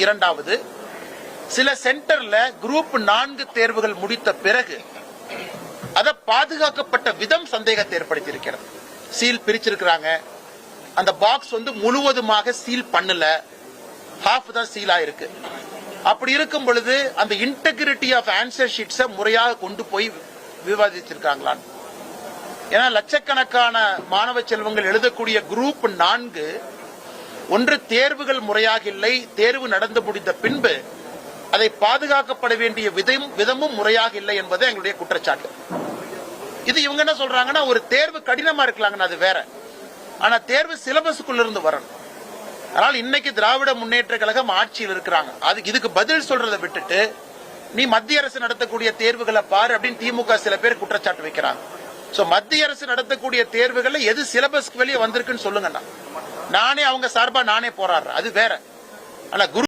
இரண்டாவது, சில சென்டர்ல குரூப் 4 தேர்வுகள் முடித்த பிறகு அத பாதுகாக்கப்பட்ட விதம் சந்தேகத்தை ஏற்படுத்தி இருக்கிறது. சீல் பிரிச்சிருக்கிறாங்க, அந்த பாக்ஸ் முழுவதுமாக சீல் பண்ணல, ஹாஃப் தான் சீலா இருக்கு. அப்படி இருக்கும் பொழுது அந்த இன்டெகிரிட்டி ஆஃப் ஆன்சர் ஷீட்ஸை முறையாக கொண்டு போய் விவாதிச்சிருக்காங்களான்னு. ஏன்னா லட்சக்கணக்கான மாணவ செல்வங்கள் எழுதக்கூடிய குரூப் 4 ஒன்று தேர்வுகள் முறையாக இல்லை, தேர்வு நடந்து முடிந்த பின்பு அதை பாதுகாக்கப்பட வேண்டிய விதமும் முறையாக இல்லை என்பது எங்களுடைய குற்றச்சாட்டு. இது இவங்க என்ன சொல்றாங்கன்னா, ஒரு தேர்வு கடினமா இருக்கலாங்கன்னு, அது வேற. ஆனா தேர்வு சிலபஸுக்குள்ள இருந்து வரணும். அதனால இன்னைக்கு திராவிட முன்னேற்ற கழகம் ஆட்சியில் இருக்கிறாங்க. இதுக்கு பதில் சொல்றதை விட்டுட்டு நீ மத்திய அரசு நடத்தக்கூடிய தேர்வுகளை பாரு அப்படின்னு திமுக சில பேர் குற்றச்சாட்டு வைக்கிறாங்க. மத்திய அரசு நடத்தக்கூடிய தேர்வுகள் எது சிலபஸ்க்கு வெளியே வந்திருக்குன்னு சொல்லுங்க. நானே அவங்க சார்பா நானே போராடுறேன், அது வேற. ஆனா